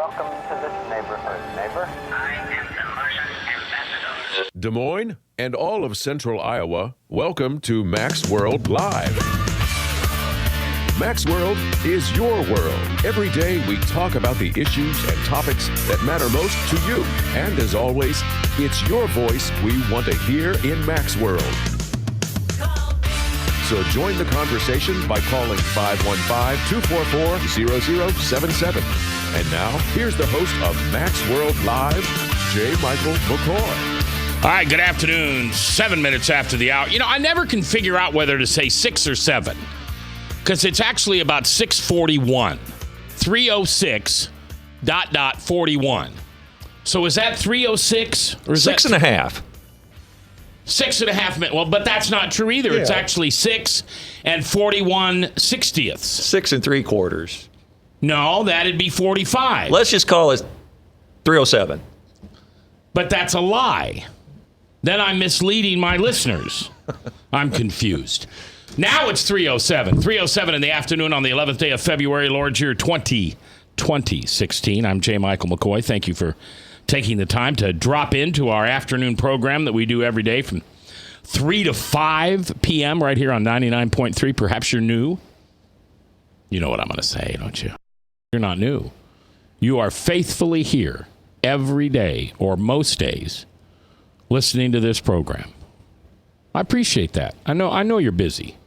Welcome to this neighborhood, neighbor. I am the Martian ambassador. Des Moines and all of Central Iowa, welcome to Mac's World Live. Mac's World is your world. Every day we talk about the issues and topics that matter most to you. And as always, it's your voice we want to hear in Mac's World. So join the conversation by calling 515-244-0077. And now, here's the host of Mac's World Live, J. Michael McCoy. All right, good afternoon. 7 minutes after the hour. You know, I never can figure out whether to say 6 or 7 because it's actually about 6:41. 3:06, ... 41. So is that 3:06 or is Six that and a half. 6.5 minutes? Well, but that's not true either. Yeah. It's actually 6 and 41/60ths. 6 3/4. No, that'd be 45. Let's just call it 3:07. But that's a lie. Then I'm misleading my listeners. I'm confused. Now it's 3:07. 3:07 in the afternoon on the 11th day of February, Lord's year 2016. I'm J. Michael McCoy. Thank you for taking the time to drop into our afternoon program that we do every day from 3 to 5 p.m. right here on 99.3. Perhaps you're new. You know what I'm going to say, don't you? You're not new. You are faithfully here every day or most days listening to this program. I appreciate that. I know you're busy.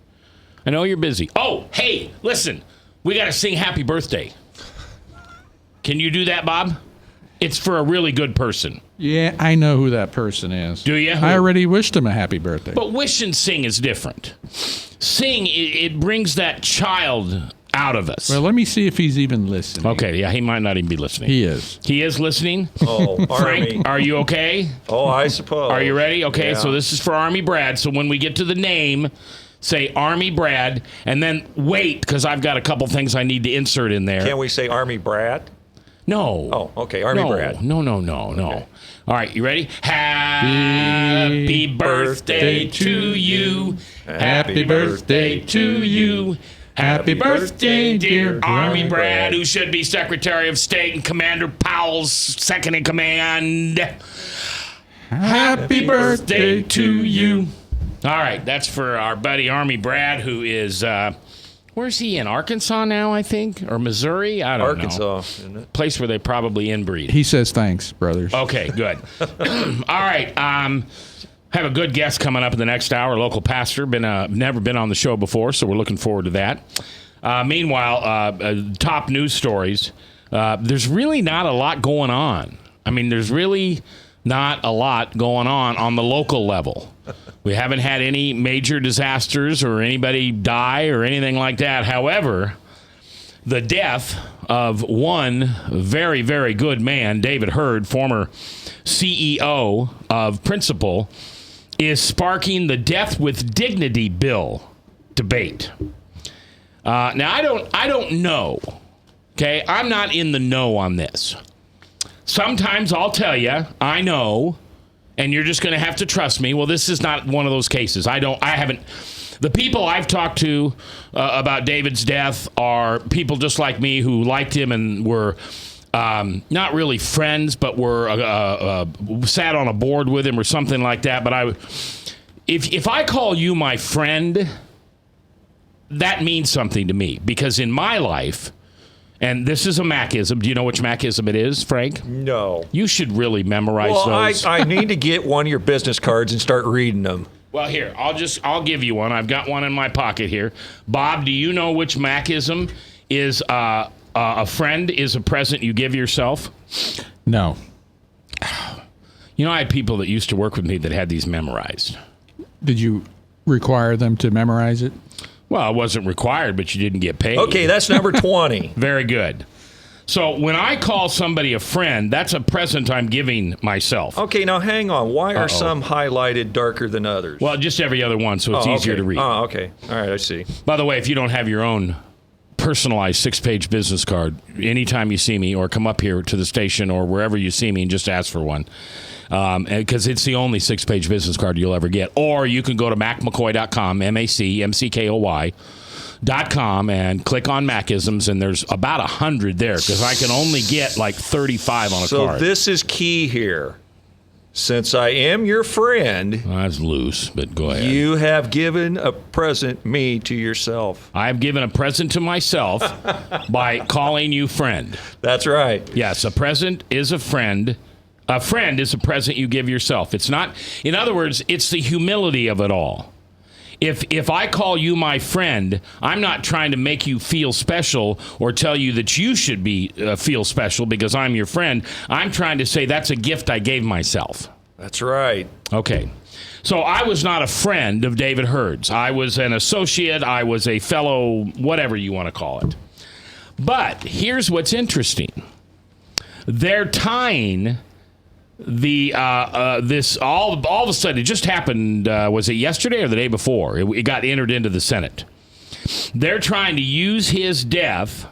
I know you're busy. Oh, hey, listen. We got to sing happy birthday. Can you do that, Bob? It's for a really good person. Yeah, I know who that person is. Do you? I already wished him a happy birthday. But wish and sing is different. Sing, it brings that child out of us. Well, let me see if he's even listening. Okay, yeah, he might not even be listening. He is. He is listening? Oh, Frank, Army. are you okay? Oh, I suppose. Are you ready? Okay, Yeah. So this is for Army Brad. So when we get to the name, say Army Brad, and then wait, because I've got a couple things I need to insert in there. Can't we say Army Brad? No. Oh, okay, Army Brad. No. Okay. All right, you ready? Happy birthday to you. Happy birthday to you. Happy birthday, dear Army Brad, who should be Secretary of State and Commander Powell's second in command. Happy birthday to you. All right, that's for our buddy Army Brad, who is, where's he in? Arkansas now, I think? Or Missouri? I don't know. Arkansas, isn't it? Place where they probably inbreed. He says thanks, brothers. Okay, good. All right. Have a good guest coming up in the next hour. Local pastor, never been on the show before, so we're looking forward to that. Meanwhile, top news stories. There's really not a lot going on. I mean, there's really not a lot going on the local level. We haven't had any major disasters or anybody die or anything like that. However, the death of one very, very good man, David Hurd, former CEO of Principal, is sparking the Death with Dignity bill debate. Now, I don't know. Okay, I'm not in the know on this. Sometimes I'll tell you, I know, and you're just going to have to trust me. Well, this is not one of those cases. The people I've talked to about David's death are people just like me who liked him and were not really friends, but were sat on a board with him or something like that. But if I call you my friend, that means something to me because in my life, and this is a Macism. Do you know which Macism it is, Frank? No. You should really memorize those. I need to get one of your business cards and start reading them. Well, here, I'll give you one. I've got one in my pocket here. Bob, do you know which Macism is a friend is a present you give yourself? No. You know, I had people that used to work with me that had these memorized. Did you require them to memorize it? Well, it wasn't required, but you didn't get paid. Okay, that's number 20. Very good. So when I call somebody a friend, that's a present I'm giving myself. Okay, now hang on. Why are some highlighted darker than others? Well, just every other one, so it's easier to read. Oh, okay. All right, I see. By the way, if you don't have your own personalized 6-page business card, anytime you see me or come up here to the station or wherever you see me and just ask for one, because it's the only 6-page business card you'll ever get. Or you can go to macmccoy.com, MACMCKOY. .com and click on Macisms, and there's about 100 there because I can only get like 35 on a card. So this is key here. Since I am your friend, That's loose, but go ahead. you have given a present me to yourself. I have given a present to myself by calling you friend. That's right. Yes, a present is a friend. A friend is a present you give yourself. It's not, in other words, it's the humility of it all. If I call you my friend, I'm not trying to make you feel special or tell you that you should be feel special because I'm your friend. I'm trying to say that's a gift I gave myself. That's right. Okay. So I was not a friend of David Hurd's. I was an associate. I was a fellow, whatever you want to call it. But here's what's interesting. They're tying this all of a sudden, it just happened, was it yesterday or the day before? It got entered into the Senate. They're trying to use his death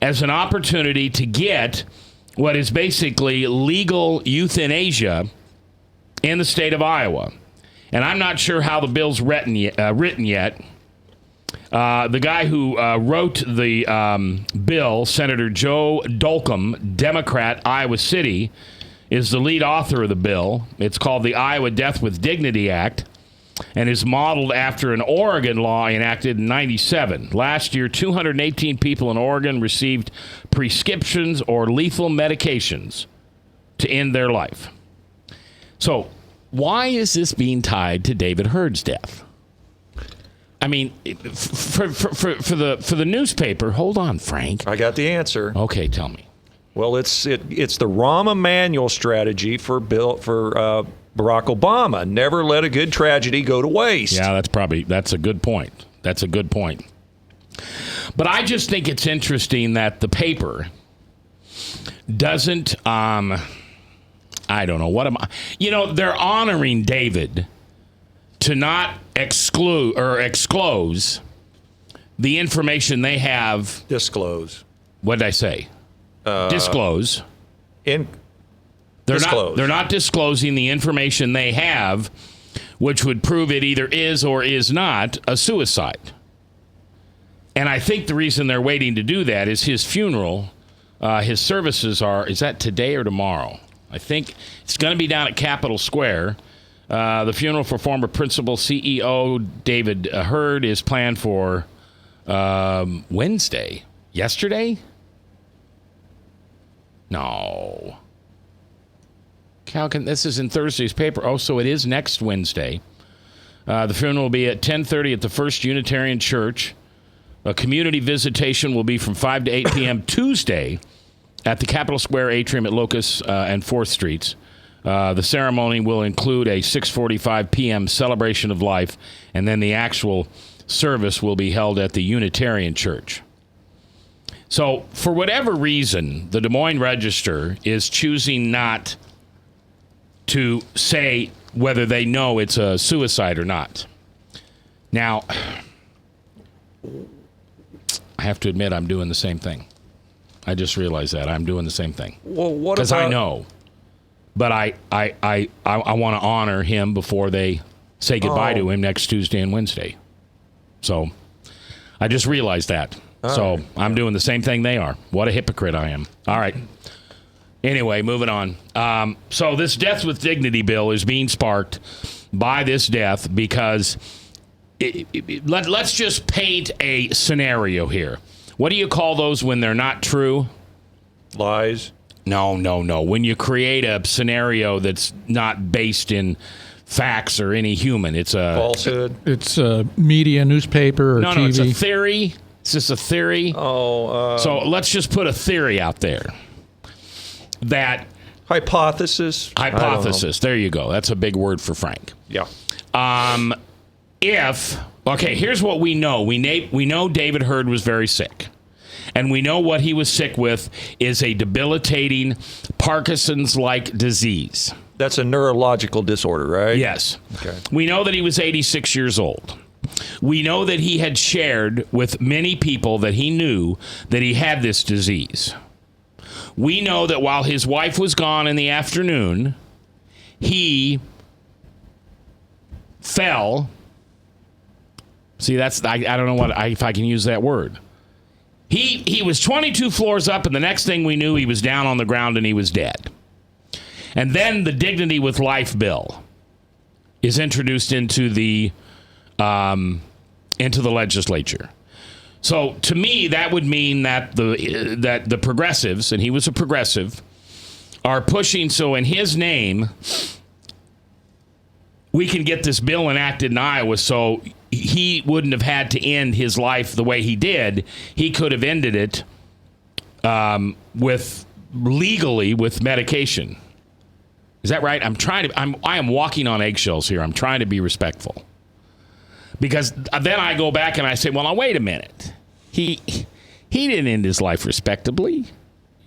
as an opportunity to get what is basically legal euthanasia in the state of Iowa. And I'm not sure how the bill's written yet. The guy who wrote the bill, Senator Joe Dolcom, Democrat, Iowa City, is the lead author of the bill. It's called the Iowa Death with Dignity Act and is modeled after an Oregon law enacted in 1997. Last year, 218 people in Oregon received prescriptions or lethal medications to end their life. So why is this being tied to David Hurd's death? I mean, for the newspaper, hold on, Frank. I got the answer. Okay, tell me. Well, it's the Rahm Emanuel strategy for Barack Obama. Never let a good tragedy go to waste. Yeah, that's a good point. That's a good point. But I just think it's interesting that the paper doesn't, I don't know, what am I, they're honoring David to not exclude or disclose the information they have. Disclose. What did I say? Disclose. They're not disclosing the information they have, which would prove it either is or is not a suicide. And I think the reason they're waiting to do that is his funeral. His services is that today or tomorrow? I think it's going to be down at Capitol Square. The funeral for former principal CEO David Hurd is planned for Wednesday. Yesterday? No. This is in Thursday's paper. Oh, so it is next Wednesday. The funeral will be at 10:30 at the First Unitarian Church. A community visitation will be from 5 to 8 p.m. Tuesday at the Capitol Square atrium at Locust and 4th Streets. The ceremony will include a 6:45 p.m. celebration of life, and then the actual service will be held at the Unitarian Church. So, for whatever reason, the Des Moines Register is choosing not to say whether they know it's a suicide or not. Now, I have to admit I'm doing the same thing. I just realized that. I'm doing the same thing. Well, what because about... I know. But I want to honor him before they say goodbye to him next Tuesday and Wednesday. So, I just realized that. So I'm doing the same thing they are. What a hypocrite I am. All right. Anyway, moving on. So this Death with Dignity bill is being sparked by this death because let's just paint a scenario here. What do you call those when they're not true? Lies. No. When you create a scenario that's not based in facts or any human, it's a falsehood. It's a media, newspaper, or TV. No, it's a theory. Is this a theory? So let's just put a theory out there. That hypothesis. There you go. That's a big word for Frank. Yeah. Here's what we know. We know David Hurd was very sick. And we know what he was sick with is a debilitating Parkinson's-like disease. That's a neurological disorder, right? Yes. Okay. We know that he was 86 years old. We know that he had shared with many people that he knew that he had this disease. We know that while his wife was gone in the afternoon, he fell See, that's I don't know if I can use that word. He was 22 floors up, and the next thing we knew, he was down on the ground and he was dead. And then the Dignity with Life bill is introduced into the legislature. So to me, that would mean that the progressives, and he was a progressive, are pushing. So in his name, we can get this bill enacted in Iowa. So he wouldn't have had to end his life the way he did. He could have ended it legally with medication. Is that right? I am walking on eggshells here. I'm trying to be respectful. Because then I go back and I say, well, now wait a minute. He didn't end his life respectably.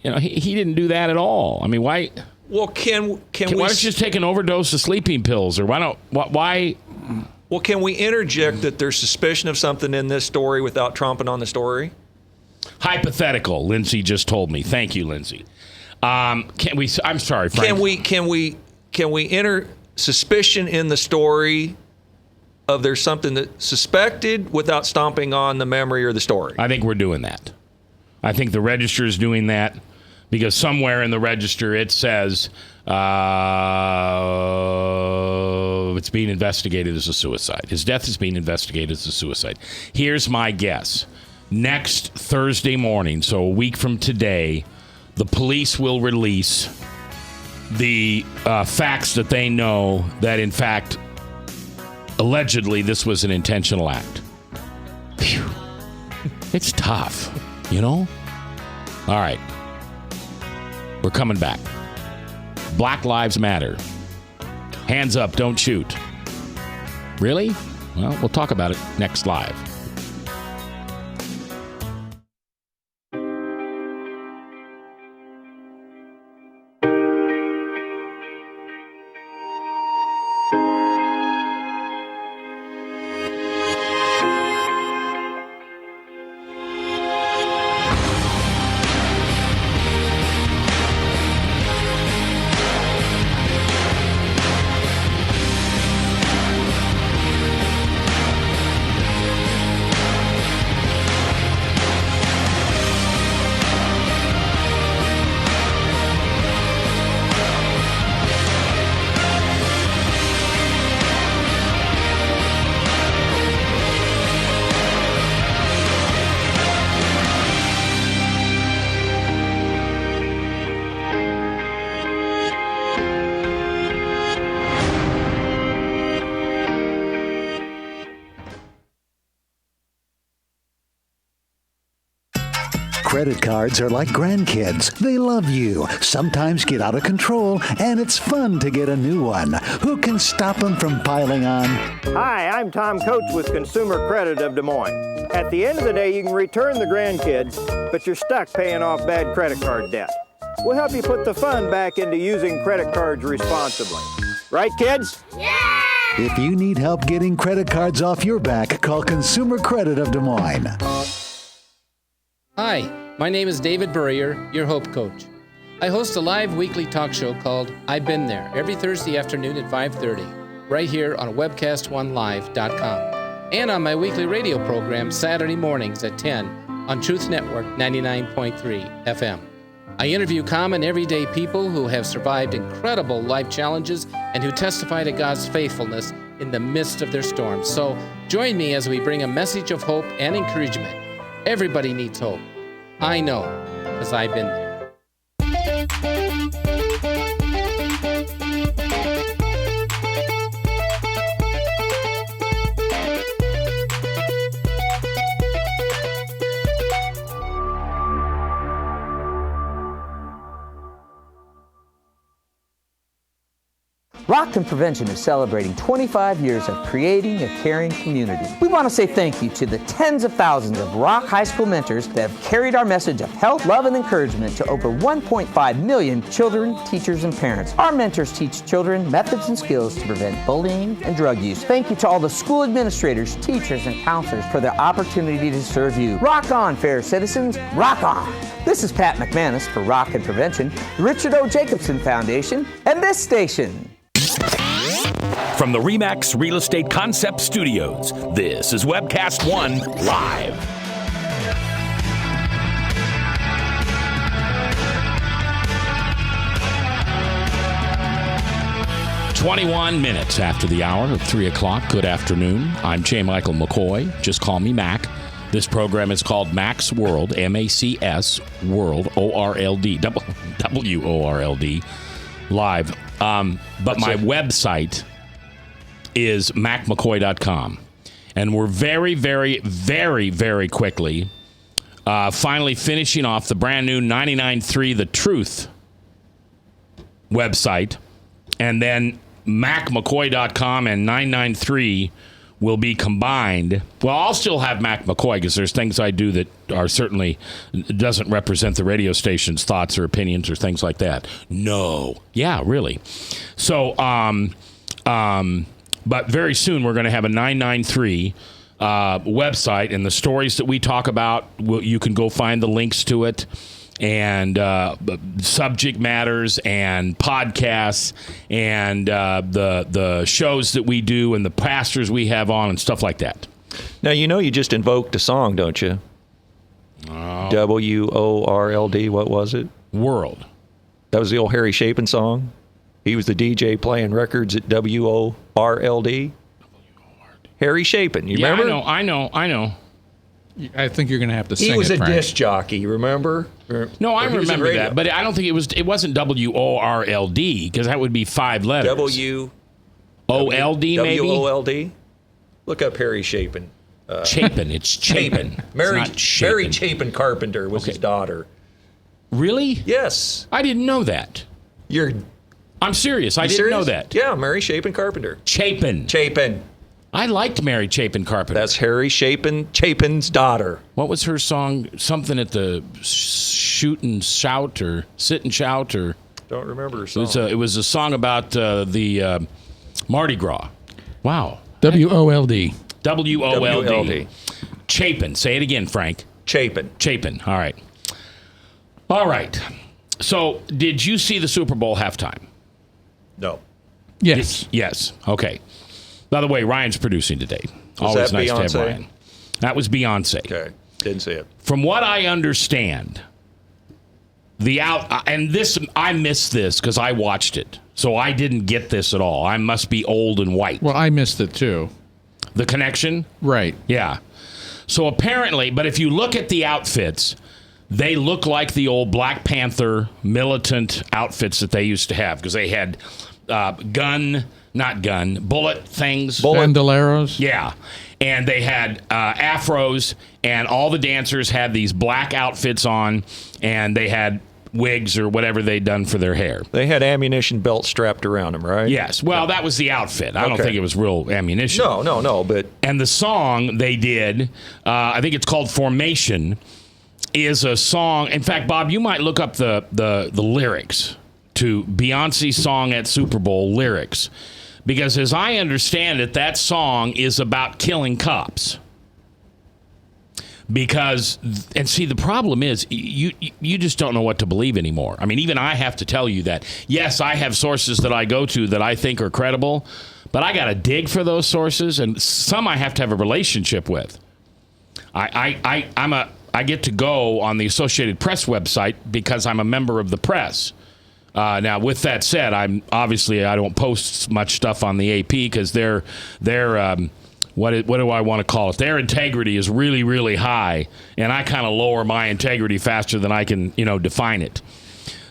You know, he didn't do that at all. I mean, why? Well, can why don't you just take an overdose of sleeping pills, or why? Well, can we interject that there's suspicion of something in this story without trumping on the story? Hypothetical. Lindsay just told me. Thank you, Lindsay. I'm sorry, Frank. Can we enter suspicion in the story of there's something that's suspected without stomping on the memory or the story? I think we're doing that. I think the register is doing that because somewhere in the register it says it's being investigated as a suicide. His death is being investigated as a suicide. Here's my guess. Next Thursday morning, so a week from today, the police will release the facts that they know that, in fact, allegedly, this was an intentional act. Phew. It's tough, you know? All right. We're coming back. Black Lives Matter. Hands up, don't shoot. Really? Well, we'll talk about it next live. Credit cards are like grandkids. They love you, sometimes get out of control, and it's fun to get a new one. Who can stop them from piling on? Hi, I'm Tom Coates with Consumer Credit of Des Moines. At the end of the day, you can return the grandkids, but you're stuck paying off bad credit card debt. We'll help you put the fun back into using credit cards responsibly. Right, kids? Yeah! If you need help getting credit cards off your back, call Consumer Credit of Des Moines. Hi, my name is David Burrier, your Hope Coach. I host a live weekly talk show called I've Been There every Thursday afternoon at 5:30, right here on webcast1live.com, and on my weekly radio program Saturday mornings at 10 on Truth Network 99.3 FM. I interview common everyday people who have survived incredible life challenges and who testify to God's faithfulness in the midst of their storms. So join me as we bring a message of hope and encouragement. Everybody needs hope. I know, because I've been there. Rock and Prevention is celebrating 25 years of creating a caring community. We want to say thank you to the tens of thousands of Rock High School mentors that have carried our message of health, love, and encouragement to over 1.5 million children, teachers, and parents. Our mentors teach children methods and skills to prevent bullying and drug use. Thank you to all the school administrators, teachers, and counselors for their opportunity to serve you. Rock on, fair citizens, rock on! This is Pat McManus for Rock and Prevention, the Richard O. Jacobson Foundation, and this station. From the RE/MAX Real Estate Concept Studios, this is Webcast 1 Live. "21 minutes after the hour of 3 o'clock. Good afternoon. I'm J. Michael McCoy. Just call me Mac. This program is called Mac's World, M-A-C-S, World, O-R-L-D, W-O-R-L-D, live. But my website is macmccoy.com. And we're very, very, very, very quickly finally finishing off the brand new 99.3 The Truth website. And then macmccoy.com and 993 will be combined. Well, I'll still have Mac McCoy because there's things I do that are certainly doesn't represent the radio station's thoughts or opinions or things like that. No. Yeah, really. So, but very soon we're going to have a 993 website, and the stories that we talk about, you can go find the links to it, and subject matters and podcasts and the shows that we do and the pastors we have on and stuff like that. Now, you just invoked a song, don't you? W-O-R-L-D, what was it? World. That was the old Harry Chapin song? He was the DJ playing records at W-O-R-L-D? Harry Chapin, you remember? I know. I think you're going to have to sing it, He was a Frank. disc jockey, remember? No, I remember that, but I don't think it wasn't W-O-R-L-D, because that would be 5 letters. W-O-L-D, maybe? W-O-L-D? Look up Harry Chapin. Chapin, it's Chapin. Mary Chapin Carpenter was his daughter. Really? Yes. I didn't know that. I'm serious. I didn't know that. Yeah, Mary Chapin Carpenter. Chapin. I liked Mary Chapin Carpenter. That's Harry Chapin's daughter. What was her song? Something at the shoot and shout or sit and shout or... Don't remember her song. It was a song about the Mardi Gras. Wow. W-O-L-D. W-O-L-D. Chapin. Say it again, Frank. Chapin. All right. So, did you see the Super Bowl halftime? No. Yes. Yes. Okay. By the way, Ryan's producing today. Was Always that nice Beyonce? to have Ryan. That was Beyonce. Okay. Didn't see it. From what I understand, I missed this because I watched it. So I didn't get this at all. I must be old and white. Well, I missed it too. The connection? Right. Yeah. So apparently, but if you look at the outfits, they look like the old Black Panther militant outfits that they used to have, because they had bullet things. Bandoleros? Yeah. And they had afros, and all the dancers had these black outfits on, and they had wigs or whatever they'd done for their hair. They had ammunition belts strapped around them, right? Yes. Well, that was the outfit. I don't think it was real ammunition. No, but... And the song they did, I think it's called Formation, is a song. In fact, Bob, you might look up the lyrics to Beyonce's song at Super Bowl lyrics. Because as I understand it, that song is about killing cops. Because, and see, the problem is you just don't know what to believe anymore. I mean, even I have to tell you that, yes, I have sources that I go to that I think are credible, but I got to dig for those sources, and some I have to have a relationship with. I get to go on the Associated Press website because I'm a member of the press. Now, with that said, I don't post much stuff on the AP because they're what do I want to call it? Their integrity is really, really high, and I kind of lower my integrity faster than I can, define it.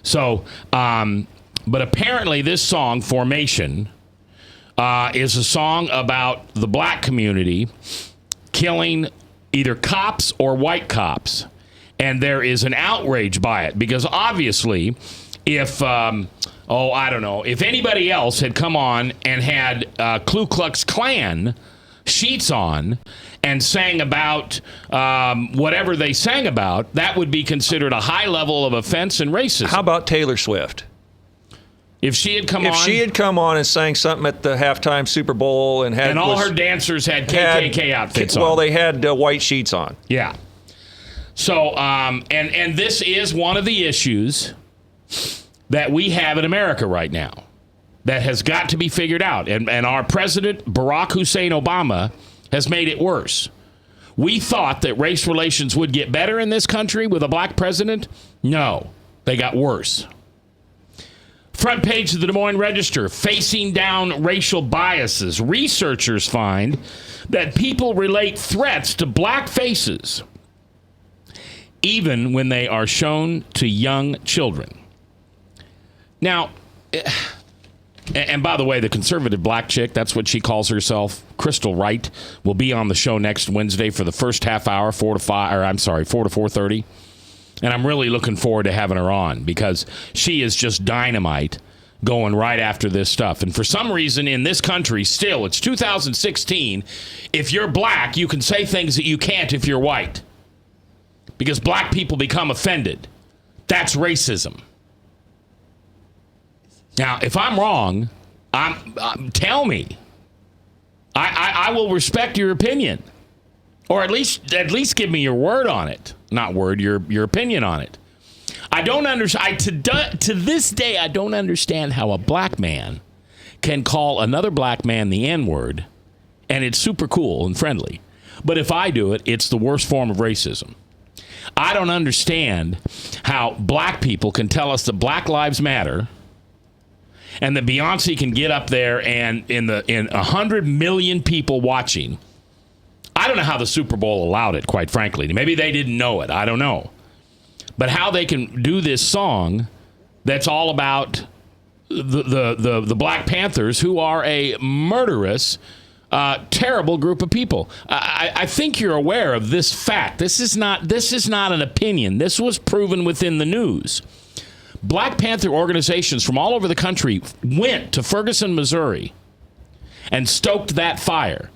So, but apparently this song, Formation, is a song about the black community killing either cops or white cops, and there is an outrage by it because obviously, if if anybody else had come on and had Ku Klux Klan sheets on and sang about whatever they sang about, that would be considered a high level of offense and racism. How about Taylor Swift? If she had come on and sang something at the halftime Super Bowl and all her dancers had KKK outfits on. Well, they had white sheets on. Yeah. So, and this is one of the issues that we have in America right now. that has got to be figured out. And our president, Barack Hussein Obama, has made it worse. We thought that race relations would get better in this country with a black president. No, they got worse. Front page of the Des Moines Register, facing down racial biases. Researchers find that people relate threats to black faces even when they are shown to young children. Now, and by the way, the conservative black chick, that's what she calls herself, Crystal Wright, will be on the show next Wednesday for the first half hour, 4 to 4:30. And I'm really looking forward to having her on because she is just dynamite going right after this stuff. And for some reason in this country, still, it's 2016, if you're black, you can say things that you can't if you're white. Because black people become offended. That's racism. Now, if I'm wrong, tell me. I will respect your opinion, or at least give me your word on it. Not word, your opinion on it. I don't understand. To this day, I don't understand how a black man can call another black man the N-word, and it's super cool and friendly. But if I do it, it's the worst form of racism. I don't understand how black people can tell us that Black Lives Matter and that Beyonce can get up there and in 100 million people watching. I don't know how the Super Bowl allowed it, quite frankly. Maybe they didn't know it. I don't know. But how they can do this song that's all about the Black Panthers, who are a murderous, terrible group of people. I think you're aware of this fact. This is not an opinion. This was proven within the news. Black Panther organizations from all over the country went to Ferguson, Missouri, and stoked that fire.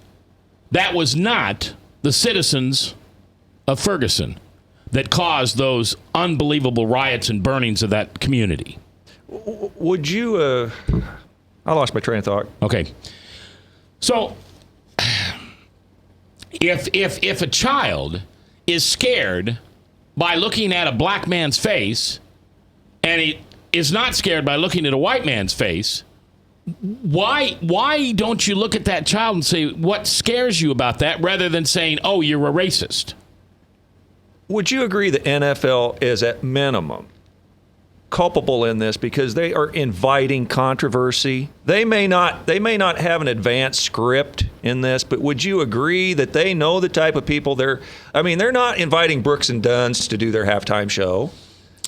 That was not the citizens of Ferguson that caused those unbelievable riots and burnings of that community. Would you... I lost my train of thought. Okay. So, if a child is scared by looking at a black man's face, and he is not scared by looking at a white man's face, why don't you look at that child and say, what scares you about that, rather than saying, oh, you're a racist? Would you agree the NFL is at minimum culpable in this because they are inviting controversy? They may not have an advanced script in this, but would you agree that they know the type of people they're not inviting Brooks and Dunn's to do their halftime show.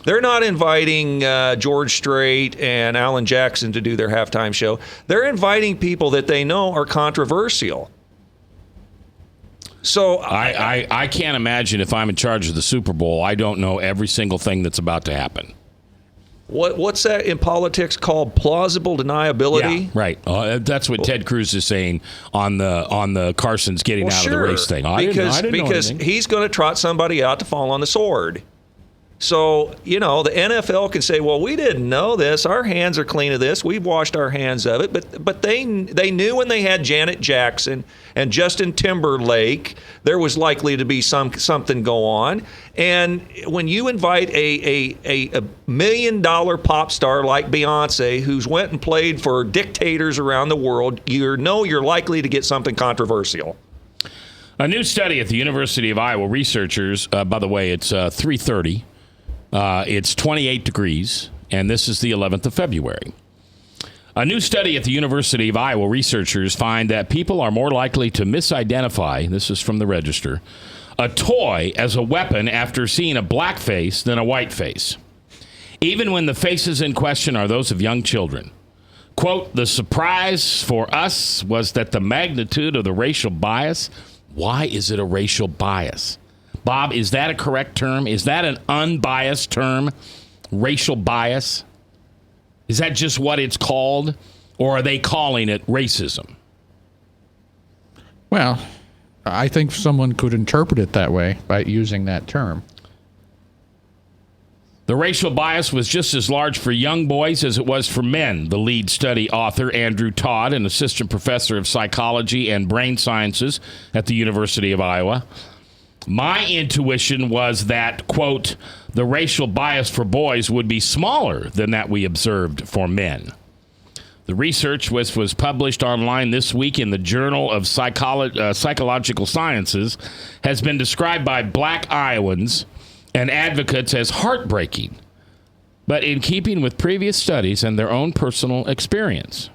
They're not inviting George Strait and Alan Jackson to do their halftime show. They're inviting people that they know are controversial. So I can't imagine if I'm in charge of the Super Bowl, I don't know every single thing that's about to happen. What's that in politics called plausible deniability? Yeah, right. That's what Ted Cruz is saying on the Carson's getting out of the race thing. Because he's going to trot somebody out to fall on the sword. So, the NFL can say, well, we didn't know this. Our hands are clean of this. We've washed our hands of it. But they knew when they had Janet Jackson and Justin Timberlake, there was likely to be something go on. And when you invite a $1 million pop star like Beyonce, who's went and played for dictators around the world, you're likely to get something controversial. A new study at the University of Iowa researchers, by the way, it's 3:30. It's 28 degrees, and this is the 11th of February. A new study at the University of Iowa researchers find that people are more likely to misidentify, this is from the Register, a toy as a weapon after seeing a black face than a white face, even when the faces in question are those of young children. Quote, the surprise for us was that the magnitude of the racial bias. Why is it a racial bias? Bob, is that a correct term? Is that an unbiased term? Racial bias? Is that just what it's called? Or are they calling it racism? Well, I think someone could interpret it that way by using that term. The racial bias was just as large for young boys as it was for men, the lead study author, Andrew Todd, an assistant professor of psychology and brain sciences at the University of Iowa. My intuition was that, quote, the racial bias for boys would be smaller than that we observed for men. The research was published online this week in the Journal of Psychological Sciences, has been described by Black Iowans and advocates as heartbreaking, but in keeping with previous studies and their own personal experience.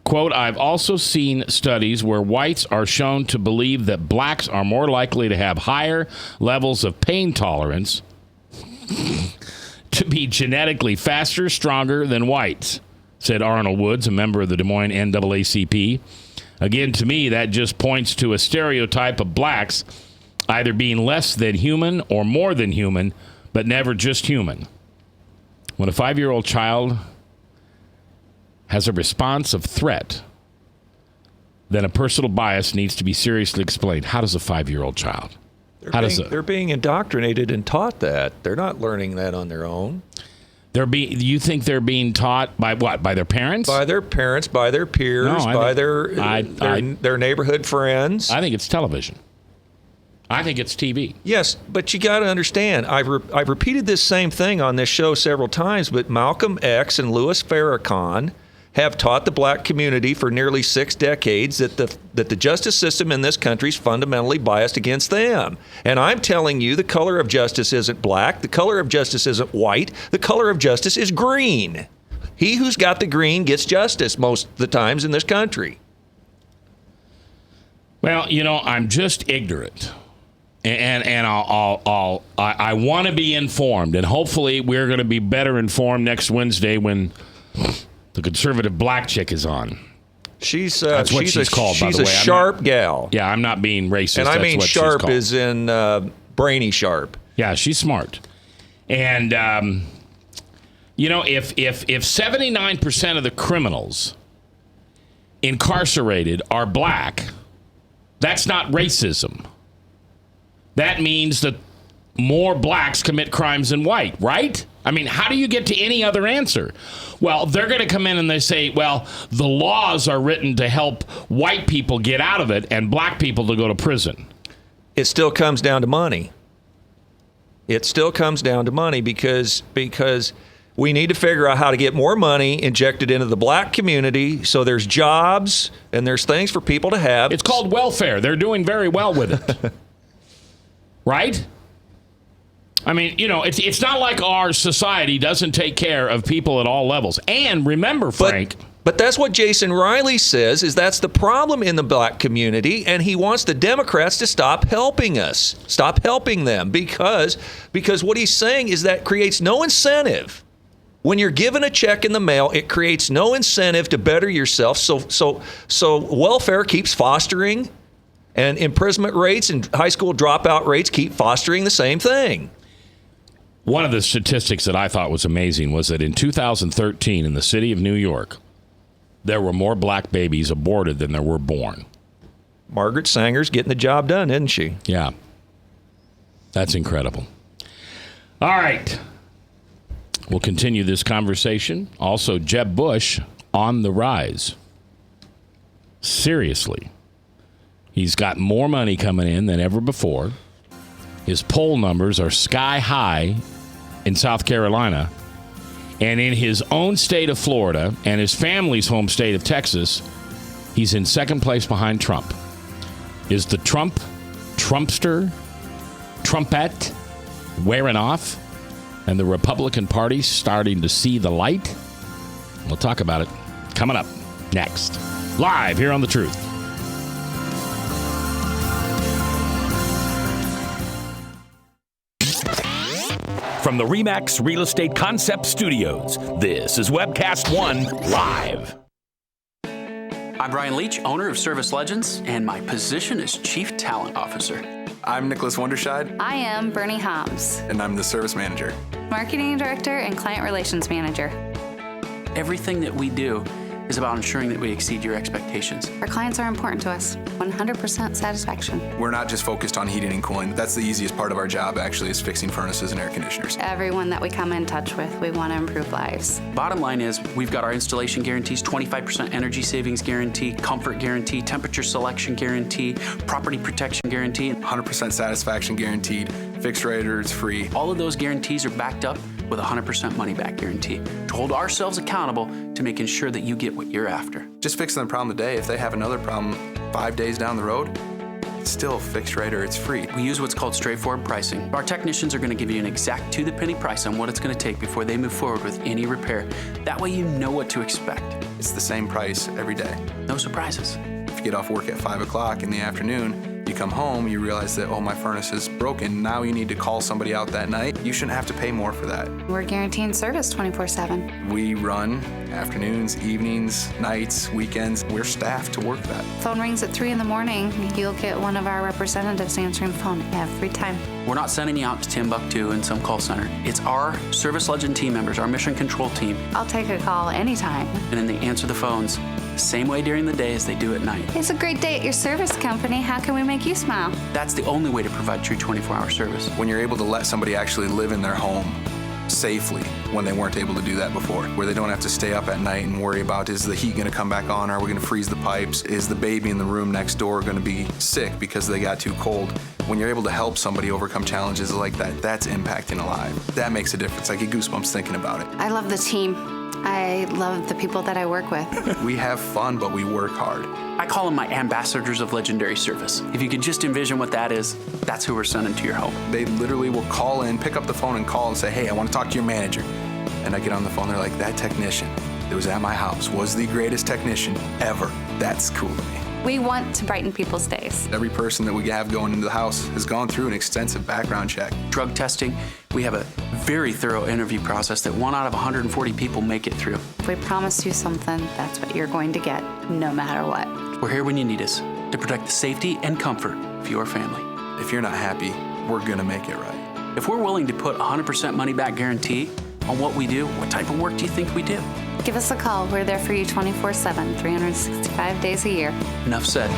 Quote, I've also seen studies where whites are shown to believe that blacks are more likely to have higher levels of pain tolerance, to be genetically faster, stronger than whites, said Arnold Woods, a member of the Des Moines NAACP. Again, to me, that just points to a stereotype of blacks either being less than human or more than human, but never just human. When a 5-year-old child has a response of threat, then a personal bias needs to be seriously explained. How does a 5-year-old child? They're being indoctrinated and taught that. They're not learning that on their own. You think they're being taught by what? By their parents? By their parents, by their peers, their neighborhood friends. I think it's television. I think it's TV. Yes, but you got to understand, I've repeated this same thing on this show several times, but Malcolm X and Louis Farrakhan have taught the black community for nearly 6 decades that the justice system in this country is fundamentally biased against them. And I'm telling you, the color of justice isn't black. The color of justice isn't white. The color of justice is green. He who's got the green gets justice most of the times in this country. Well, I'm just ignorant. And I want to be informed, and hopefully we're going to be better informed next Wednesday when the conservative black chick is on. That's what she's called, by the way. She's a sharp gal. Yeah, I'm not being racist. And I mean That's what sharp she's called. is in brainy sharp. Yeah, she's smart. And, if 79% of the criminals incarcerated are black, that's not racism. That means that more blacks commit crimes than white, right? I mean, how do you get to any other answer? Well, they're going to come in and they say, well, the laws are written to help white people get out of it and black people to go to prison. It still comes down to money. It still comes down to money because we need to figure out how to get more money injected into the black community so there's jobs and there's things for people to have. It's called welfare. They're doing very well with it. Right? I mean, it's not like our society doesn't take care of people at all levels. And remember, Frank. But that's what Jason Riley says, is that's the problem in the black community, and he wants the Democrats to stop helping us, stop helping them, because what he's saying is that creates no incentive. When you're given a check in the mail, it creates no incentive to better yourself. So welfare keeps fostering. And imprisonment rates and high school dropout rates keep fostering the same thing. One of the statistics that I thought was amazing was that in 2013 in the city of New York, there were more black babies aborted than there were born. Margaret Sanger's getting the job done, isn't she? Yeah. That's incredible. All right. We'll continue this conversation. Also, Jeb Bush on the rise. Seriously. He's got more money coming in than ever before. His poll numbers are sky high in South Carolina. And in his own state of Florida and his family's home state of Texas, he's in second place behind Trump. Is the Trumpster, Trumpet wearing off? And the Republican Party starting to see the light? We'll talk about it coming up next. Live here on The Truth. From the RE/MAX Real Estate Concept Studios, this is Webcast 1 Live. I'm Brian Leach, owner of Service Legends, and my position is Chief Talent Officer. I'm Nicholas Wonderscheid. I am Bernie Hobbs. And I'm the Service Manager. Marketing Director and Client Relations Manager. Everything that we do is about ensuring that we exceed your expectations. Our clients are important to us. 100% satisfaction. We're not just focused on heating and cooling. That's the easiest part of our job, actually, is fixing furnaces and air conditioners. Everyone that we come in touch with, we want to improve lives. Bottom line is, we've got our installation guarantees, 25% energy savings guarantee, comfort guarantee, temperature selection guarantee, property protection guarantee. 100% satisfaction guaranteed, Fixed rate or it's free. All of those guarantees are backed up with a 100% money-back guarantee to hold ourselves accountable to making sure that you get what you're after. Just fixing the problem today. If they have another problem 5 days down the road, it's still fixed rate or it's free. We use what's called straightforward pricing. Our technicians are going to give you an exact to-the-penny price on what it's going to take before they move forward with any repair. That way you know what to expect. It's the same price every day. No surprises. If you get off work at 5 o'clock in the afternoon, you come home, you realize that, oh, my furnace is broken. Now you need to call somebody out that night. You shouldn't have to pay more for that. We're guaranteeing service 24/7. We run afternoons, evenings, nights, weekends. We're staffed to work that. Phone rings at 3 in the morning. You'll get one of our representatives answering the phone every time. We're not sending you out to Timbuktu in some call center. It's our Service Legend team members, our mission control team. I'll take a call anytime. And then they answer the phones the same way during the day as they do at night. It's a great day at your service company. How can we make you smile? That's the only way to provide true 24-hour service. When you're able to let somebody actually live in their home safely when they weren't able to do that before, where they don't have to stay up at night and worry about, is the heat going to come back on? Are we going to freeze the pipes? Is the baby in the room next door going to be sick because they got too cold? When you're able to help somebody overcome challenges like that, that's impacting a life. That makes a difference. I get goosebumps thinking about it. I love the team. I love the people that I work with. We have fun, but we work hard. I call them my ambassadors of legendary service. If you could just envision what that is, that's who we're sending to your home. They literally will call in, pick up the phone and call and say, hey, I want to talk to your manager. And I get on the phone, they're like, that technician that was at my house was the greatest technician ever. That's cool to me. We want to brighten people's days. Every person that we have going into the house has gone through an extensive background check. Drug testing, we have a very thorough interview process that 1 out of 140 people make it through. If we promise you something, that's what you're going to get, no matter what. We're here when you need us to protect the safety and comfort of your family. If you're not happy, we're gonna make it right. If we're willing to put 100% money back guarantee on what we do, what type of work do you think we do? Give us a call. We're there for you 24/7, 365 days a year. Enough said.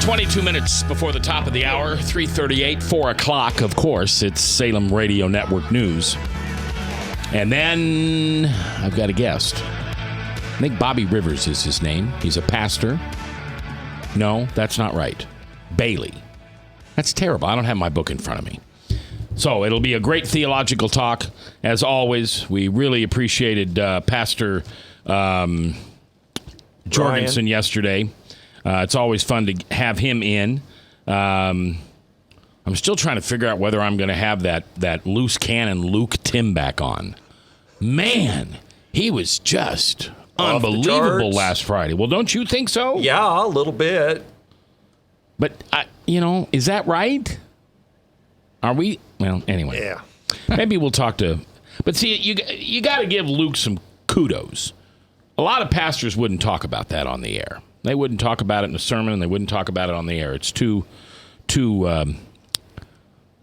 "22 minutes before the top of the hour, 3:38, 4 o'clock, of course. It's Salem Radio Network News. And then I've got a guest. I think Bobby Rivers is his name. He's a pastor. No, that's not right. Bailey. That's terrible. I don't have my book in front of me. So it'll be a great theological talk. As always, we really appreciated Pastor Jorgensen yesterday. It's always fun to have him in. I'm still trying to figure out whether I'm going to have that loose cannon Luke Tim back on. Man, he was just unbelievable last Friday. Well, don't you think so? Yeah, a little bit. But, is that right? Are we? Well, anyway. Yeah. Maybe we'll talk to... But see, you got to give Luke some kudos. A lot of pastors wouldn't talk about that on the air. They wouldn't talk about it in a sermon, and they wouldn't talk about it on the air. It's too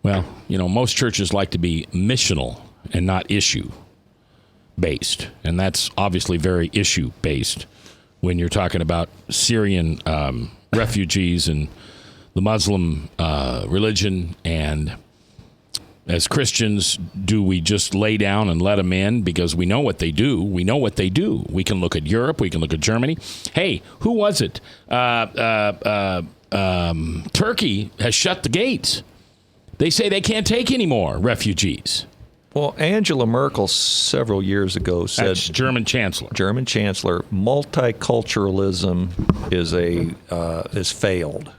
most churches like to be missional and not issue-based. And that's obviously very issue-based when you're talking about Syrian refugees and the Muslim religion. And as Christians, do we just lay down and let them in because we know what they do? We know what they do. We can look at Europe. We can look at Germany. Hey, who was it? Turkey has shut the gates. They say they can't take any more refugees. Well, Angela Merkel several years ago said... That's German chancellor. Multiculturalism is failed.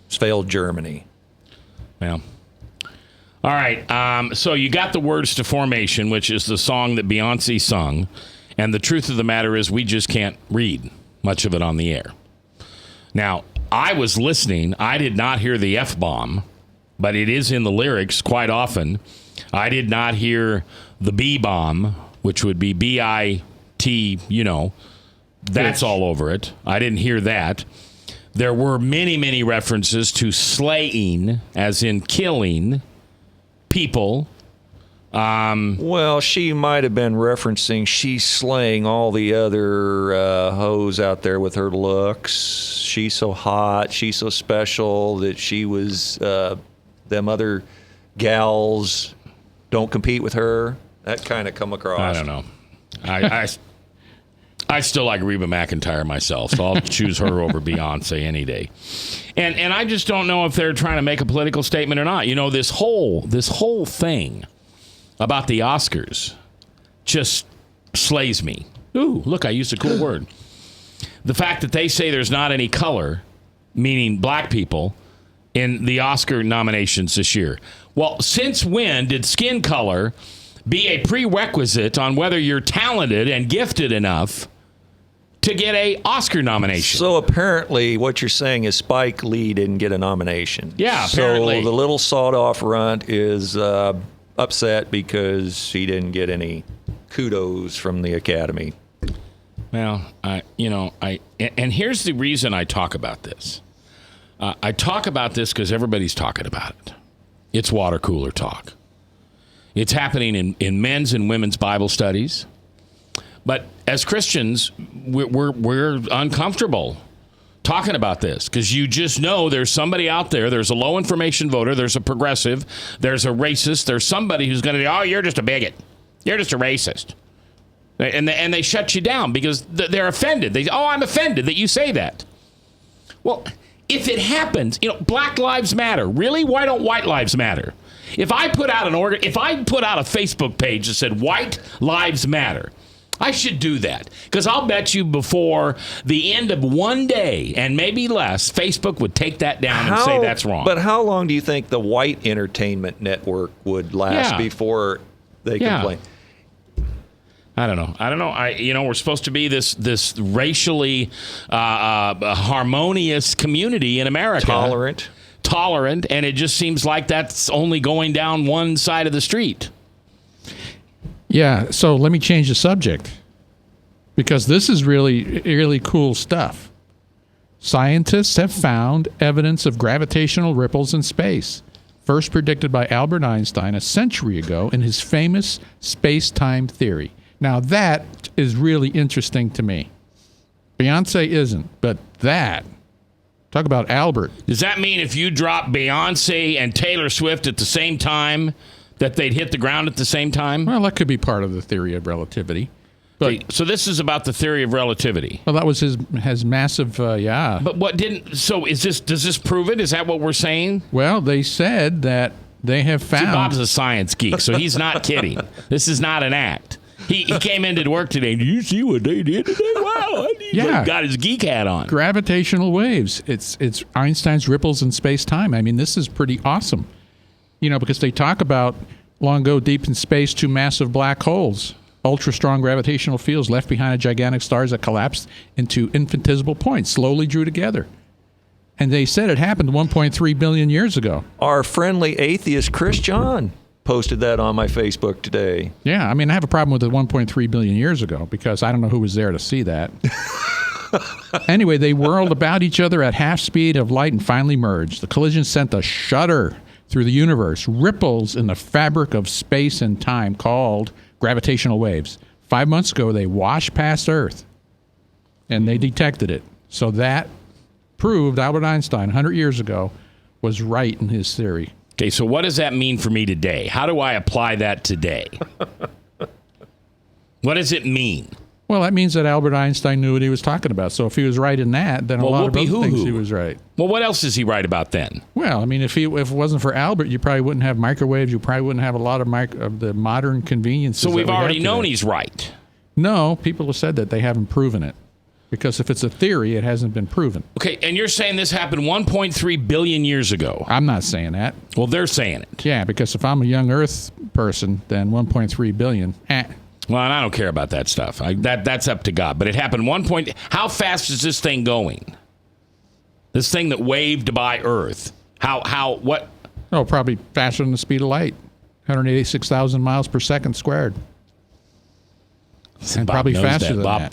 It's failed Germany. Well... All right, so you got the words to Formation, which is the song that Beyonce sung, and the truth of the matter is we just can't read much of it on the air. Now, I was listening. I did not hear the F-bomb, but it is in the lyrics quite often. I did not hear the B-bomb, which would be B-I-T, that's all over it. I didn't hear that. There were many, many references to slaying, as in killing people. Well, she might have been referencing she's slaying all the other hoes out there with her looks. She's so hot, she's so special that she was them other gals don't compete with her. That kind of come across. I don't know. I still like Reba McEntire myself, so I'll choose her over Beyonce any day. And I just don't know if they're trying to make a political statement or not. You know, this whole thing about the Oscars just slays me. Ooh, look, I used a cool word. The fact that they say there's not any color, meaning black people, in the Oscar nominations this year. Well, since when did skin color be a prerequisite on whether you're talented and gifted enough to get a Oscar nomination? So apparently what you're saying is Spike Lee didn't get a nomination. Yeah, apparently. So the little sawed-off runt is upset because he didn't get any kudos from the Academy. Well, and here's the reason I talk about this. I talk about this because everybody's talking about it. It's water cooler talk. It's happening in men's and women's Bible studies. But as Christians, we're uncomfortable talking about this because you just know there's somebody out there. There's a low information voter. There's a progressive. There's a racist. There's somebody who's going to say, oh, you're just a bigot. You're just a racist. And they shut you down because they're offended. I'm offended that you say that. Well, if it happens, Black Lives Matter. Really? Why don't white lives matter? If I put out a Facebook page that said white lives matter, I should do that because I'll bet you before the end of one day and maybe less, Facebook would take that down and say that's wrong. But how long do you think the white entertainment network would last before they complain? I don't know. We're supposed to be this racially harmonious community in America. Tolerant, and it just seems like that's only going down one side of the street. Yeah, so let me change the subject because this is really, really cool stuff. Scientists have found evidence of gravitational ripples in space, first predicted by Albert Einstein a century ago in his famous space-time theory. Now, that is really interesting to me. Beyonce isn't, but that, talk about Albert. Does that mean if you drop Beyonce and Taylor Swift at the same time, that they'd hit the ground at the same time? Well, that could be part of the theory of relativity. But so this is about the theory of relativity. Well, that was his massive, But what didn't? So does this prove it? Is that what we're saying? Well, they said that they have found. See, Bob's a science geek, so he's not kidding. This is not an act. He came into work today. Do you see what they did today? Wow! He got his geek hat on. Gravitational waves. It's Einstein's ripples in space-time. I mean, this is pretty awesome. Because they talk about long ago, deep in space, two massive black holes, ultra-strong gravitational fields left behind a gigantic stars that collapsed into infinitesimal points, slowly drew together. And they said it happened 1.3 billion years ago. Our friendly atheist Chris John posted that on my Facebook today. Yeah, I mean, I have a problem with the 1.3 billion years ago because I don't know who was there to see that. Anyway, they whirled about each other at half speed of light and finally merged. The collision sent a shudder through the universe, ripples in the fabric of space and time called gravitational waves. 5 months ago, they washed past Earth, and they detected it. So that proved Albert Einstein, 100 years ago, was right in his theory. Okay, so what does that mean for me today? How do I apply that today? What does it mean? Well, that means that Albert Einstein knew what he was talking about. So if he was right in that, then a lot of other things he was right. Well, what else is he right about then? Well, I mean, if it wasn't for Albert, you probably wouldn't have microwaves. You probably wouldn't have a lot of the modern conveniences. So we've already known he's right. No, people have said that they haven't proven it. Because if it's a theory, it hasn't been proven. Okay, and you're saying this happened 1.3 billion years ago. I'm not saying that. Well, they're saying it. Yeah, because if I'm a young Earth person, then 1.3 billion. Well, and I don't care about that stuff. That's up to God. But it happened How fast is this thing going? This thing that waved by Earth. What? Oh, probably faster than the speed of light. 186,000 miles per second squared. And Bob probably knows faster that. than that.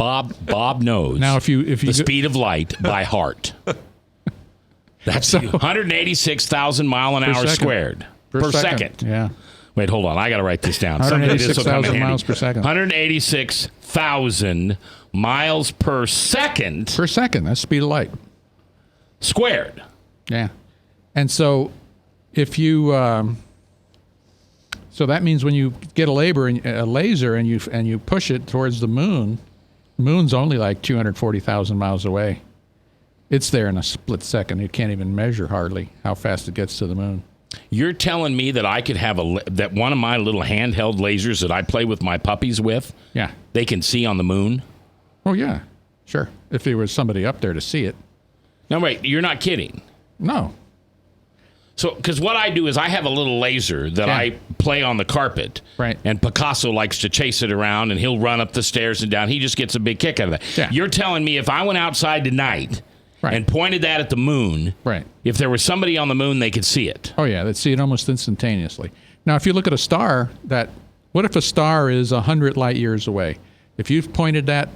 Bob knows. Now, if you the speed of light by heart. That's 186,000 mile an hour squared per second. Yeah. Wait, hold on. I got to write this down. 186,000 miles per second. 186,000 miles per second. Per second. That's speed of light. Squared. Yeah. And so if you... so that means when you get a laser and you push it towards the moon, Moon's only like 240,000 miles away. It's there in a split second. You can't even measure hardly how fast it gets to the moon. You're telling me that I could have that one of my little handheld lasers that I play with my puppies with, yeah, they can see on the moon? Oh, yeah, sure. If there was somebody up there to see it. No, wait, you're not kidding. No. So, because what I do is I have a little laser that I play on the carpet. Right. And Picasso likes to chase it around, and he'll run up the stairs and down. He just gets a big kick out of that. Yeah. You're telling me if I went outside tonight and pointed that at the moon, if there was somebody on the moon, they could see it? Oh, yeah, they'd see it almost instantaneously. Now, if you look at a star, what if a star is 100 light years away? If you've pointed that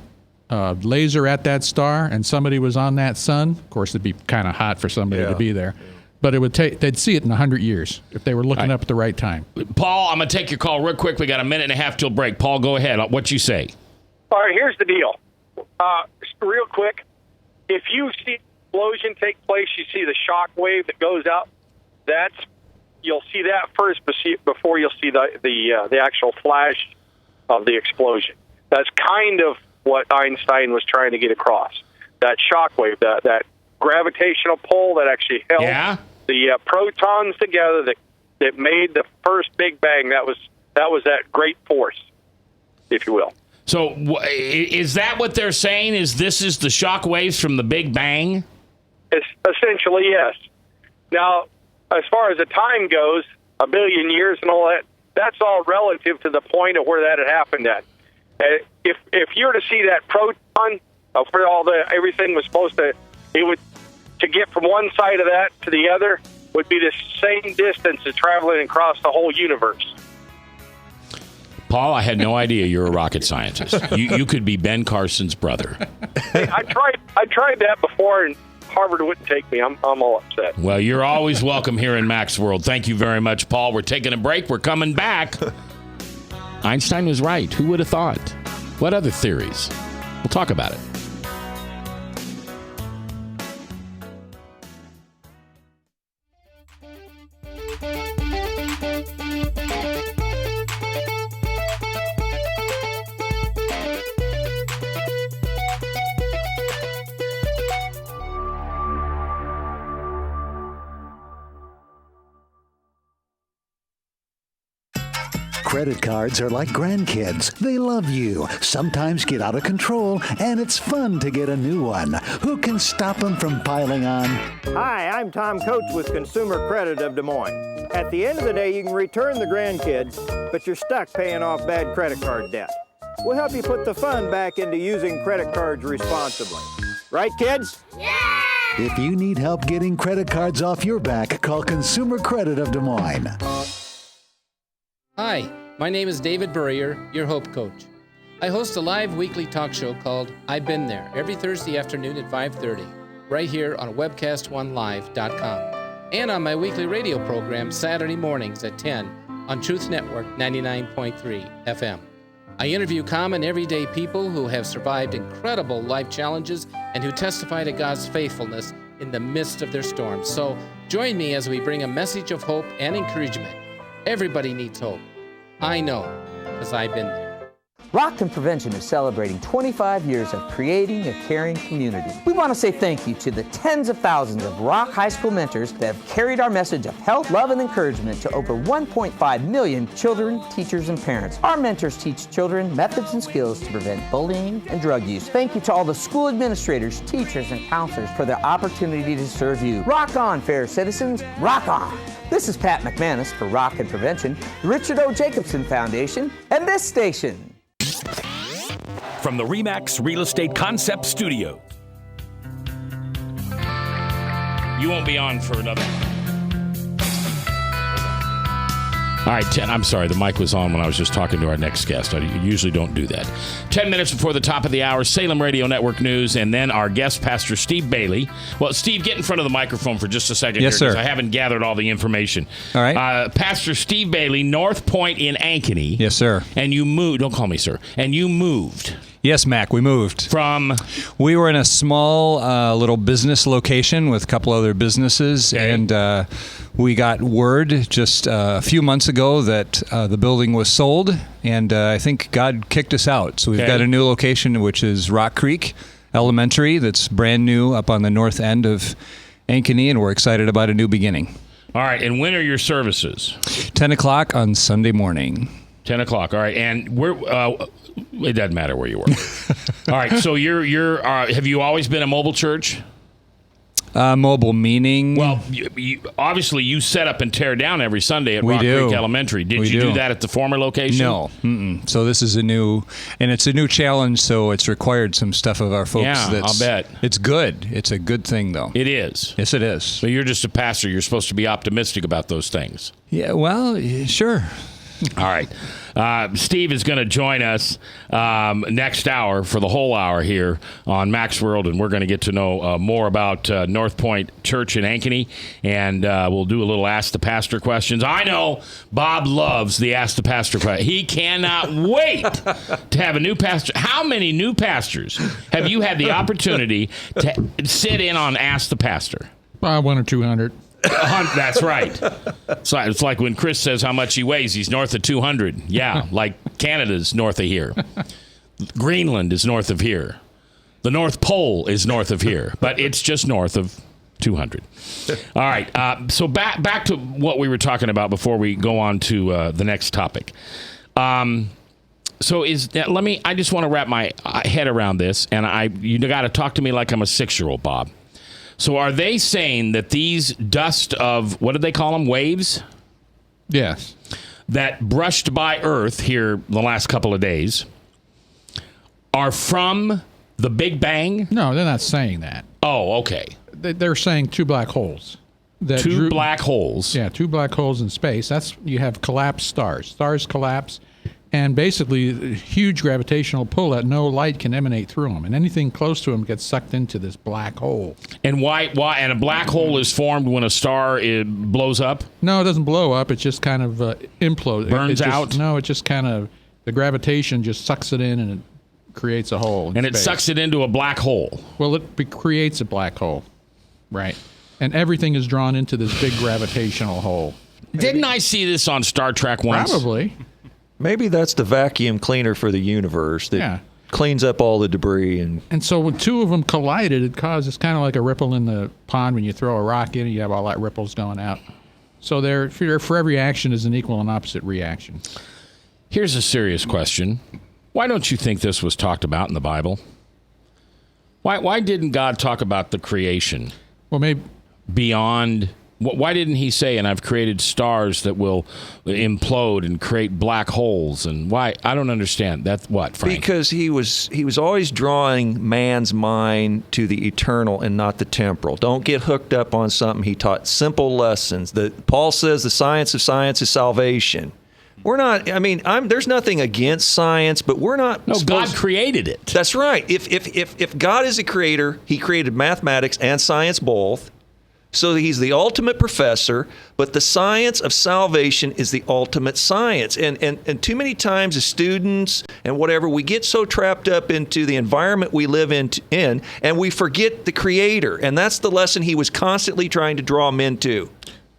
laser at that star and somebody was on that sun, of course, it'd be kind of hot for somebody to be there. But they'd see it in 100 years if they were looking up at the right time. Paul, I'm going to take your call real quick. We got a minute and a half till break. Paul, go ahead. What you say? All right, here's the deal. Real quick, if you see an explosion take place, you see the shock wave that goes out, you'll see that first before you'll see the actual flash of the explosion. That's kind of what Einstein was trying to get across. That shock wave, that gravitational pull that actually held the protons together that made the first Big Bang. That was that great force, if you will. So is that what they're saying? This is the shock waves from the Big Bang? It's essentially, yes. Now, as far as the time goes, 1 billion years and all that, that's all relative to the point of where that had happened at. If you were to see that proton of where everything was supposed to, to get from one side of that to the other would be the same distance as traveling across the whole universe. Paul, I had no idea you're a rocket scientist. You could be Ben Carson's brother. Hey, I tried that before, and Harvard wouldn't take me. I'm all upset. Well, you're always welcome here in Mac's World. Thank you very much, Paul. We're taking a break. We're coming back. Einstein was right. Who would have thought? What other theories? We'll talk about it. Credit cards are like grandkids. They love you, sometimes get out of control, and it's fun to get a new one. Who can stop them from piling on? Hi, I'm Tom Coates with Consumer Credit of Des Moines. At the end of the day, you can return the grandkids, but you're stuck paying off bad credit card debt. We'll help you put the fun back into using credit cards responsibly. Right, kids? Yeah! If you need help getting credit cards off your back, call Consumer Credit of Des Moines. Hi, my name is David Burrier, your Hope Coach. I host a live weekly talk show called I've Been There every Thursday afternoon at 5:30, right here on webcast1live.com, and on my weekly radio program Saturday mornings at 10 on Truth Network 99.3 FM. I interview common everyday people who have survived incredible life challenges and who testify to God's faithfulness in the midst of their storms. So join me as we bring a message of hope and encouragement. Everybody needs hope. I know, because I've been there. Rockton Prevention is celebrating 25 years of creating a caring community. We want to say thank you to the tens of thousands of Rock High School mentors that have carried our message of help, love, and encouragement to over 1.5 million children, teachers, and parents. Our mentors teach children methods and skills to prevent bullying and drug use. Thank you to all the school administrators, teachers, and counselors for their opportunity to serve you. Rock on, fair citizens, rock on! This is Pat McManus for Rockton Prevention, the Richard O. Jacobson Foundation, and this station. From the RE/MAX Real Estate Concept Studio. You won't be on for another. All right, 10. I'm sorry, the mic was on when I was just talking to our next guest. I usually don't do that. 10 minutes before the top of the hour, Salem Radio Network News, and then our guest, Pastor Steve Bailey. Well, Steve, get in front of the microphone for just a second. Yes, here, sir. I haven't gathered all the information. All right. Pastor Steve Bailey, North Point in Ankeny. Yes, sir. And you moved. Don't call me sir. And you moved. Yes, Mac, we moved. From? We were in a small little business location with a couple other businesses, and We got word just a few months ago that the building was sold, and I think God kicked us out. So we've got a new location, which is Rock Creek Elementary, that's brand new up on the north end of Ankeny, and we're excited about a new beginning. All right, and when are your services? 10 o'clock on Sunday morning. 10 o'clock. All right, and it doesn't matter where you work. All right, so you're have you always been a mobile church? Mobile meaning? Well, obviously you set up and tear down every Sunday at Rock Creek Elementary. Did you do that at the former location? No. Mm-mm. So this is a new challenge, so it's required some stuff of our folks. Yeah, I'll bet. It's good. It's a good thing, though. It is. Yes, it is. So you're just a pastor. You're supposed to be optimistic about those things. Yeah, well, sure. All right. Steve is going to join us next hour for the whole hour here on Mac's World, and we're going to get to know more about North Point Church in Ankeny, and we'll do a little Ask the Pastor questions. I know Bob loves the Ask the Pastor question. He cannot wait to have a new pastor. How many new pastors have you had the opportunity to sit in on Ask the Pastor? 100 or 200. That's right. It's like when Chris says how much he weighs, he's north of 200. Yeah, like Canada's north of here. Greenland is north of here. The North Pole is north of here, but it's just north of 200. All right. So back to what we were talking about before we go on to the next topic. I just want to wrap my head around this, and you got to talk to me like I'm a 6-year-old, Bob. So are they saying that these dust of, what did they call them, waves? Yes. That brushed by Earth here the last couple of days are from the Big Bang? No, they're not saying that. Oh, okay. They're saying two black holes. Black holes? Yeah, two black holes in space. You have collapsed stars. Stars collapse, and basically huge gravitational pull that no light can emanate through them, and anything close to them gets sucked into this black hole. And why? And a black hole is formed when a star blows up? No, it doesn't blow up. It just kind of implodes. Burns out? No, it just kind of, the gravitation just sucks it in and it creates a hole. And it sucks it into a black hole? Well, it creates a black hole, right? And everything is drawn into this big gravitational hole. Didn't I see this on Star Trek once? Probably. Maybe that's the vacuum cleaner for the universe that cleans up all the debris. And so when two of them collided, it causes kind of like a ripple in the pond when you throw a rock in, you have all that ripples going out. So for every action is an equal and opposite reaction. Here's a serious question. Why don't you think this was talked about in the Bible? Why didn't God talk about the creation? Well, maybe beyond. Why didn't he say, and I've created stars that will implode and create black holes? And why? I don't understand. That's what, Frank? Because he was always drawing man's mind to the eternal and not the temporal. Don't get hooked up on something. He taught simple lessons. Paul says the science of science is salvation. We're not, there's nothing against science, but we're not. No, God created it. That's right. If God is a creator, he created mathematics and science both. So he's the ultimate professor, but the science of salvation is the ultimate science. And too many times as students and whatever, we get so trapped up into the environment we live in, and we forget the creator. And that's the lesson he was constantly trying to draw men to.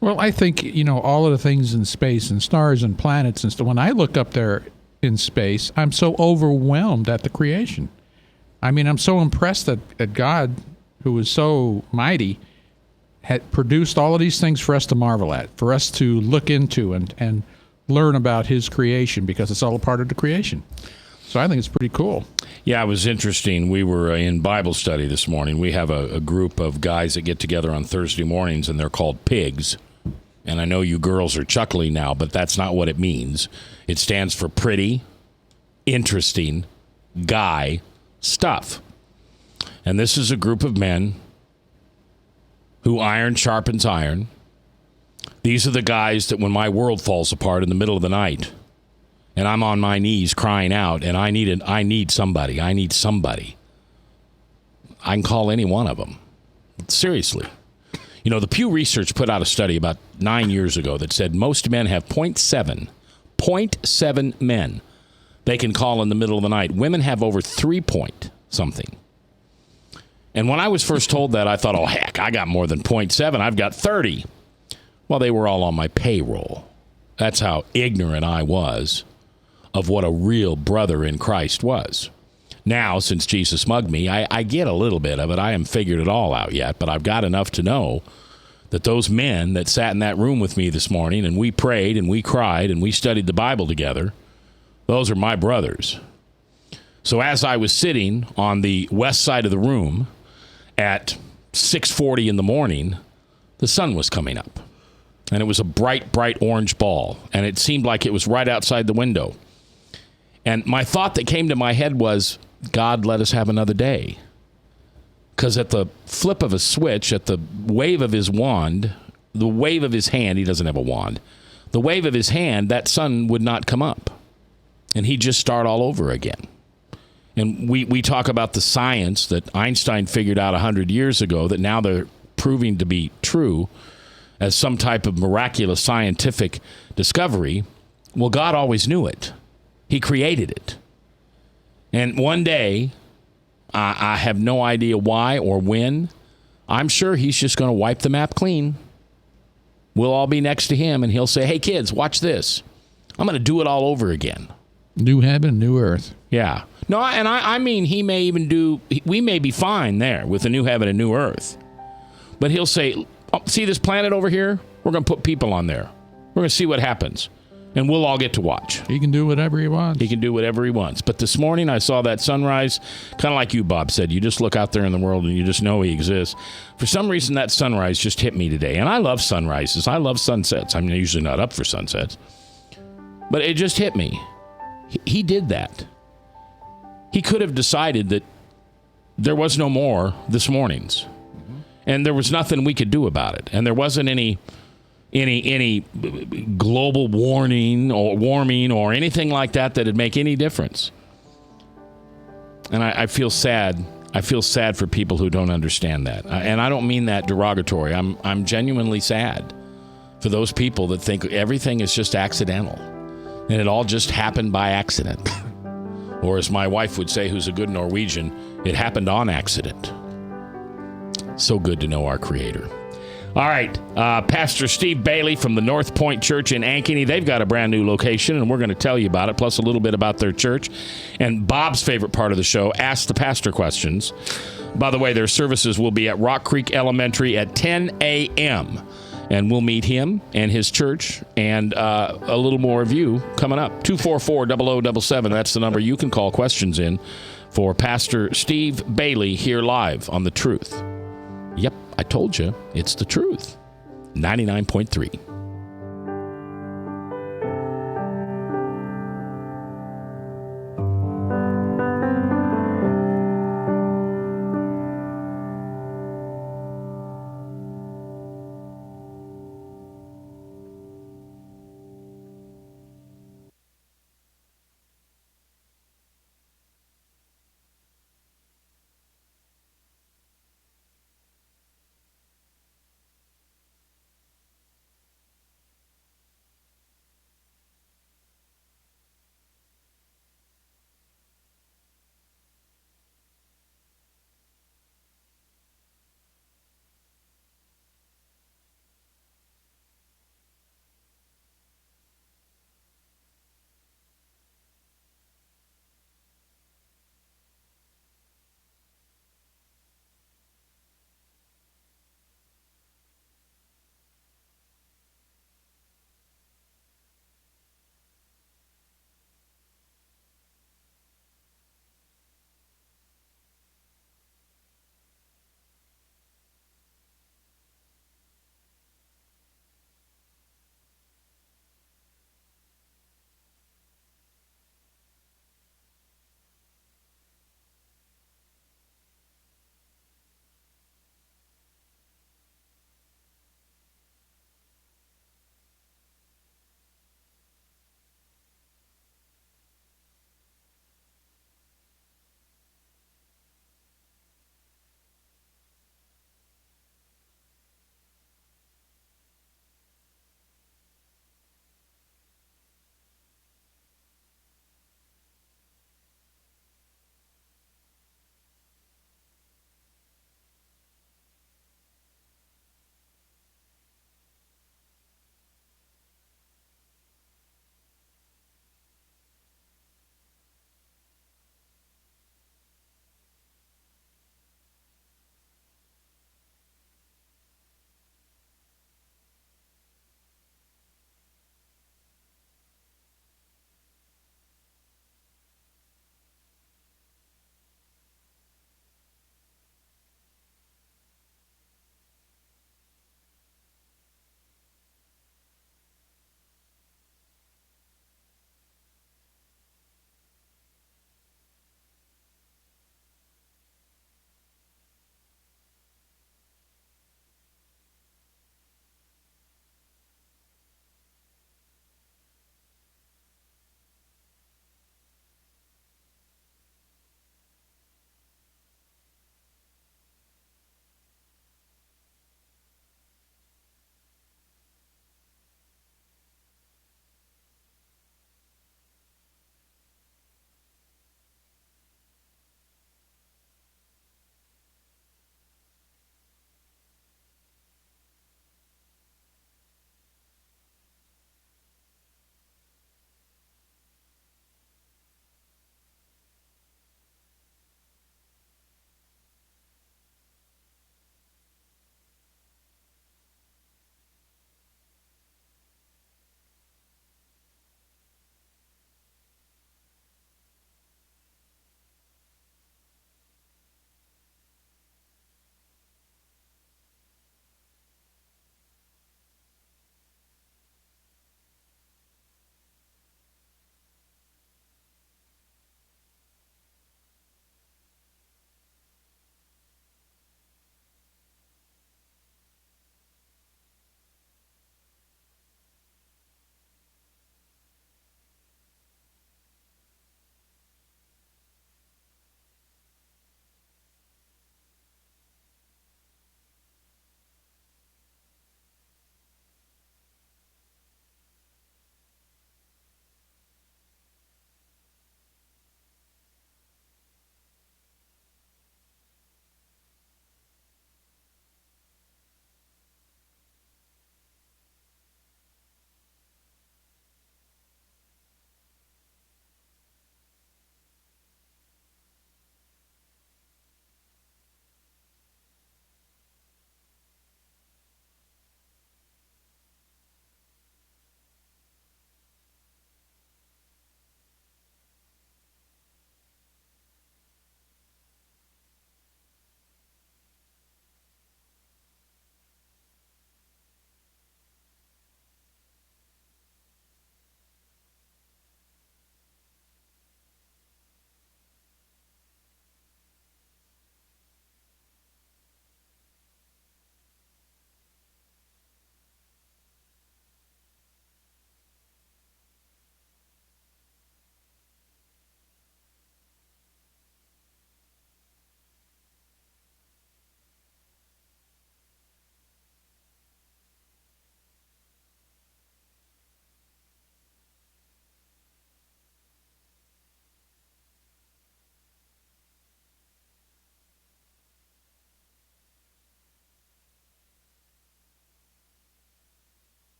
Well, I think, all of the things in space and stars and planets and stuff, when I look up there in space, I'm so overwhelmed at the creation. I'm so impressed that God, who is so mighty, had produced all of these things for us to marvel at, for us to look into and learn about his creation, because it's all a part of the creation. So I think it's pretty cool. Yeah, it was interesting. We were in Bible study this morning. We have a group of guys that get together on Thursday mornings, and they're called PIGS. And I know you girls are chuckling now, but that's not what it means. It stands for pretty, interesting, guy, stuff. And this is a group of men who iron sharpens iron. These are the guys that when my world falls apart in the middle of the night and I'm on my knees crying out and I need somebody. I can call any one of them. Seriously. The Pew Research put out a study about 9 years ago that said most men have 0.7 men they can call in the middle of the night. Women have over 3 point something. And when I was first told that, I thought, oh, heck, I got more than 0.7. I've got 30. Well, they were all on my payroll. That's how ignorant I was of what a real brother in Christ was. Now, since Jesus mugged me, I get a little bit of it. I haven't figured it all out yet, but I've got enough to know that those men that sat in that room with me this morning and we prayed and we cried and we studied the Bible together, those are my brothers. So as I was sitting on the west side of the room at 6:40 in the morning, the sun was coming up. And it was a bright, bright orange ball. And it seemed like it was right outside the window. And my thought that came to my head was, God, let us have another day. Because at the flip of a switch, at the wave of his wand, the wave of his hand, he doesn't have a wand, the wave of his hand, that sun would not come up. And he'd just start all over again. And we talk about the science that Einstein figured out 100 years ago that now they're proving to be true as some type of miraculous scientific discovery. Well, God always knew it. He created it. And one day, I have no idea why or when, I'm sure he's just going to wipe the map clean. We'll all be next to him, and he'll say, hey, kids, watch this. I'm going to do it all over again. New heaven, new earth. Yeah. No, and I mean, he may even we may be fine there with a new heaven and new earth. But he'll say, oh, see this planet over here? We're going to put people on there. We're going to see what happens. And we'll all get to watch. He can do whatever he wants. He can do whatever he wants. But this morning I saw that sunrise, kind of like you, Bob, said. You just look out there in the world and you just know he exists. For some reason, that sunrise just hit me today. And I love sunrises. I love sunsets. I'm usually not up for sunsets. But it just hit me. He did that. He could have decided that there was no more this morning's. Mm-hmm. And there was nothing we could do about it. And there wasn't any global warming or anything like that that'd make any difference. And I feel sad. I feel sad for people who don't understand that. And I don't mean that derogatory. I'm genuinely sad for those people that think everything is just accidental and it all just happened by accident. Or as my wife would say, who's a good Norwegian, it happened on accident. So good to know our Creator. All right, Pastor Steve Bailey from the North Point Church in Ankeny. They've got a brand new location, and we're going to tell you about it, plus a little bit about their church. And Bob's favorite part of the show, Ask the Pastor Questions. By the way, their services will be at Rock Creek Elementary at 10 a.m., and we'll meet him and his church and a little more of you coming up. 244-0077, that's the number you can call questions in for Pastor Steve Bailey here live on The Truth. Yep, I told you, it's the truth. 99.3.